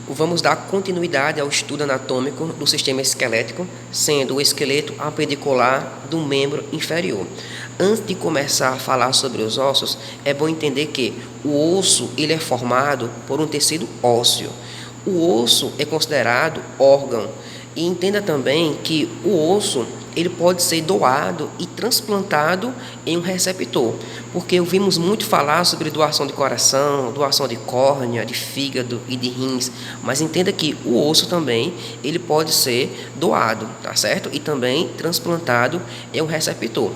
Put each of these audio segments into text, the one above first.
Vamos dar continuidade ao estudo anatômico do sistema esquelético, sendo o esqueleto appendicular do membro inferior. Antes de começar a falar sobre os ossos, é bom entender que o osso ele é formado por um tecido ósseo. O osso é considerado órgão. E entenda também que o osso ele pode ser doado e transplantado em um receptor, porque ouvimos muito falar sobre doação de coração, doação de córnea, de fígado e de rins, mas entenda que o osso também ele pode ser doado, tá certo? E também transplantado em um receptor.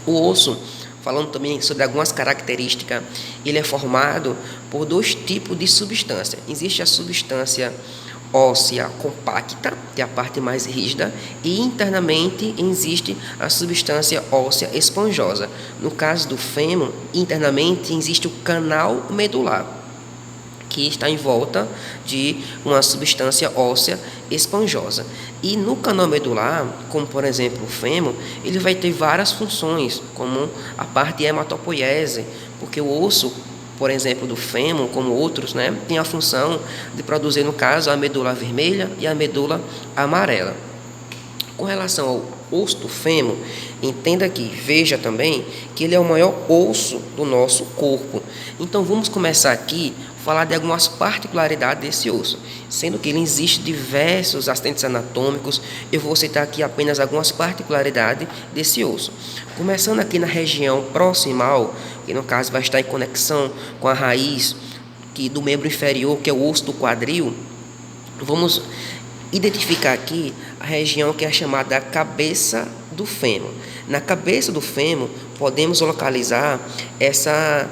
O osso, falando também sobre algumas características, ele é formado por dois tipos de substância. Existe a substância óssea compacta, que é a parte mais rígida, e internamente existe a substância óssea esponjosa. No caso do fêmur, internamente existe o canal medular, que está em volta de uma substância óssea esponjosa. E no canal medular, como por exemplo o fêmur, ele vai ter várias funções, como a parte hematopoiese, porque o osso, por exemplo, do fêmur, como outros, tem a função de produzir, no caso, a medula vermelha e a medula amarela. Com relação ao osso do fêmur, entenda aqui, veja também que ele é o maior osso do nosso corpo. Então, vamos começar aqui a falar de algumas particularidades desse osso, sendo que ele existe diversos acidentes anatômicos. Eu vou citar aqui apenas algumas particularidades desse osso. Começando aqui na região proximal, que no caso vai estar em conexão com a raiz do membro inferior, que é o osso do quadril, vamos identificar aqui a região que é chamada cabeça do fêmur. Na cabeça do fêmur, podemos localizar essa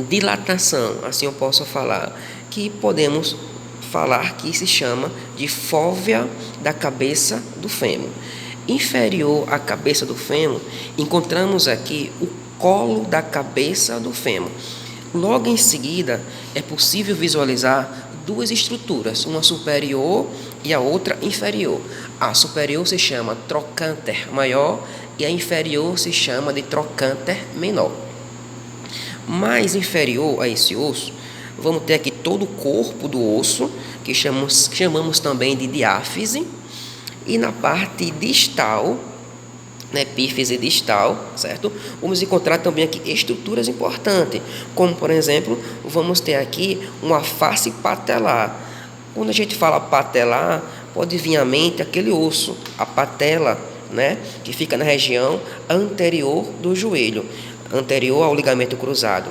dilatação, assim eu posso falar, que podemos falar que se chama de fóvea da cabeça do fêmur. Inferior à cabeça do fêmur, encontramos aqui o colo da cabeça do fêmur. Logo em seguida, é possível visualizar duas estruturas, uma superior e a outra inferior. A superior se chama trocânter maior e a inferior se chama de trocânter menor. Mais inferior a esse osso, vamos ter aqui todo o corpo do osso, que chamamos também de diáfise, e na parte distal, epífise distal, certo? Vamos encontrar também aqui estruturas importantes, como por exemplo, vamos ter aqui uma face patelar. Quando a gente fala patelar, pode vir à mente aquele osso, a patela, que fica na região anterior do joelho, anterior ao ligamento cruzado.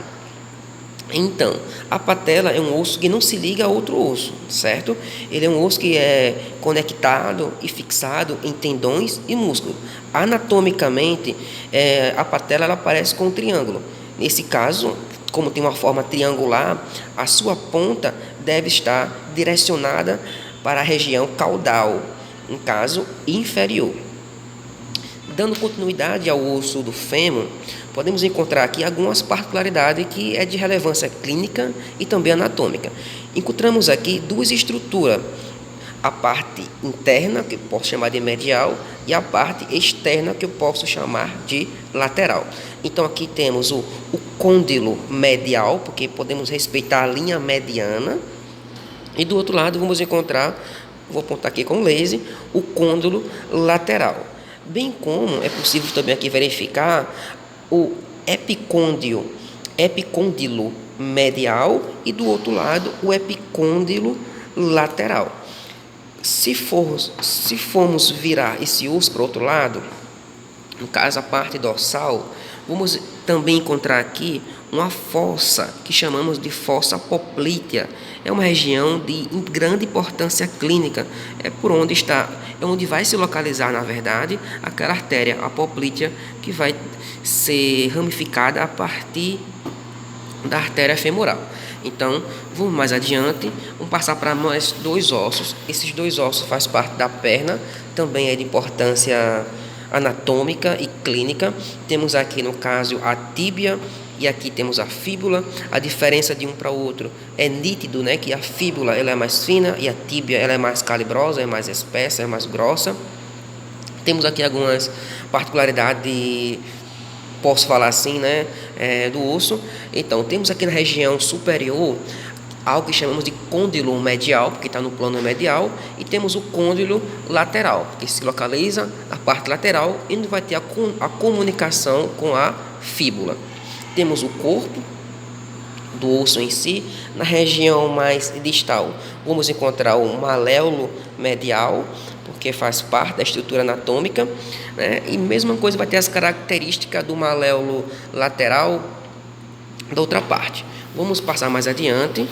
Então, a patela é um osso que não se liga a outro osso, certo? Ele é um osso que é conectado e fixado em tendões e músculos. Anatomicamente, a patela ela parece com um triângulo. Nesse caso, como tem uma forma triangular, a sua ponta deve estar direcionada para a região caudal, no caso inferior. Dando continuidade ao osso do fêmur, podemos encontrar aqui algumas particularidades que é de relevância clínica e também anatômica. Encontramos aqui duas estruturas, a parte interna, que eu posso chamar de medial, e a parte externa, que eu posso chamar de lateral. Então aqui temos o côndilo medial, porque podemos respeitar a linha mediana, e do outro lado vamos encontrar, vou apontar aqui com o laser, o côndilo lateral. Bem como é possível também aqui verificar o epicôndilo medial e do outro lado o epicôndilo lateral. Se formos virar esse osso para o outro lado, no caso a parte dorsal, vamos também encontrar aqui uma fossa que chamamos de fossa poplítea. É uma região de grande importância clínica, é onde vai se localizar, na verdade, aquela artéria apoplítea que vai ser ramificada a partir da artéria femoral. Então, vamos mais adiante, vamos passar para mais dois ossos. Esses dois ossos fazem parte da perna, também é de importância anatômica e clínica. Temos aqui, no caso, a tíbia e aqui temos a fíbula. A diferença de um para o outro é nítido, que a fíbula ela é mais fina e a tíbia ela é mais calibrosa, é mais espessa, é mais grossa. Temos aqui algumas particularidades, posso falar assim, do osso. Então, temos aqui na região superior algo que chamamos de côndilo medial, porque está no plano medial, e temos o côndilo lateral, que se localiza na parte lateral e vai ter a comunicação com a fíbula. Temos o corpo do osso em si. Na região mais distal vamos encontrar o maléolo medial, porque faz parte da estrutura anatômica, né? E mesma coisa vai ter as características do maléolo lateral da outra parte. Vamos passar mais adiante.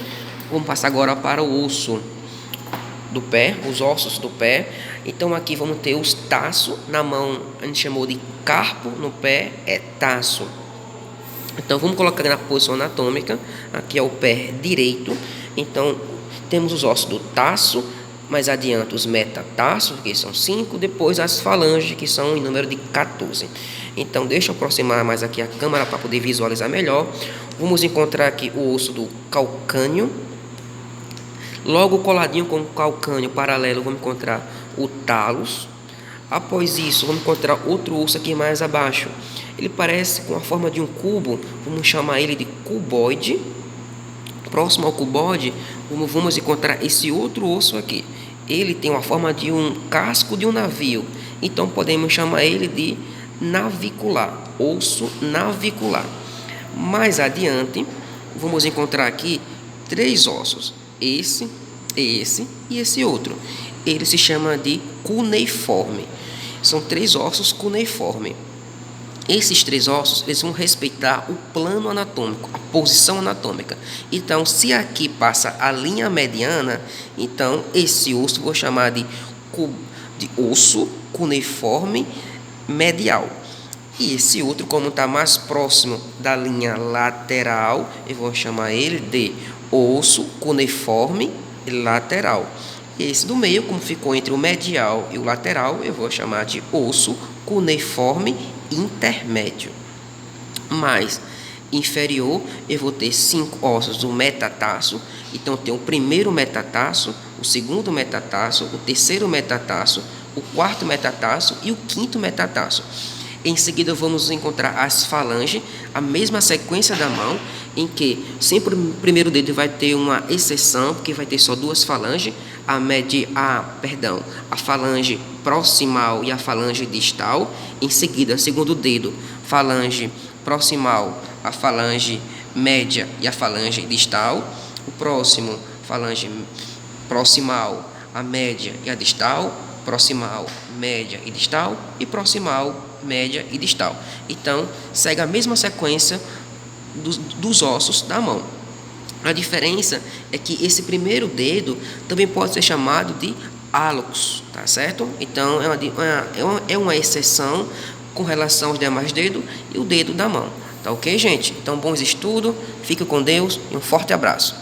Vamos passar agora para o osso do pé, os ossos do pé. Então aqui vamos ter os taços na mão, a gente chamou de carpo, no pé é taço. Então vamos colocar na posição anatômica. Aqui é o pé direito. Então temos os ossos do taço, mais adiante os metatarsos, que são 5, depois as falanges, que são em número de 14. Então deixa eu aproximar mais aqui a câmera para poder visualizar melhor. Vamos encontrar aqui o osso do calcâneo. Logo coladinho com o calcâneo paralelo, vamos encontrar o talos. Após isso, vamos encontrar outro osso aqui mais abaixo. Ele parece com a forma de um cubo, vamos chamar ele de cuboide. Próximo ao cuboide, vamos encontrar esse outro osso aqui. Ele tem uma forma de um casco de um navio, então podemos chamar ele de navicular, osso navicular. Mais adiante, vamos encontrar aqui 3 ossos, esse e esse outro. Ele se chama de cuneiforme. São 3 ossos cuneiformes. Esses 3 ossos, eles vão respeitar o plano anatômico, a posição anatômica. Então, se aqui passa a linha mediana, então esse osso eu vou chamar de osso cuneiforme medial. E esse outro, como está mais próximo da linha lateral, eu vou chamar ele de osso cuneiforme lateral. E esse do meio, como ficou entre o medial e o lateral, eu vou chamar de osso cuneiforme intermédio. Mais inferior, eu vou ter 5 ossos do metatarso. Então, tem o primeiro metatarso, o segundo metatarso, o terceiro metatarso, o quarto metatarso e o quinto metatarso. Em seguida, vamos encontrar as falanges, a mesma sequência da mão, em que sempre o primeiro dedo vai ter uma exceção, porque vai ter só 2 falanges, a falange proximal e a falange distal. Em seguida, segundo dedo, falange proximal, a falange média e a falange distal. O próximo, falange proximal, a média e a distal. Proximal, média e distal. E proximal, média e distal. Então, segue a mesma sequência dos ossos da mão. A diferença é que esse primeiro dedo também pode ser chamado de hálux, tá certo? Então, é uma exceção com relação aos demais dedos e o dedo da mão. Tá ok, gente? Então, bons estudos, fique com Deus e um forte abraço.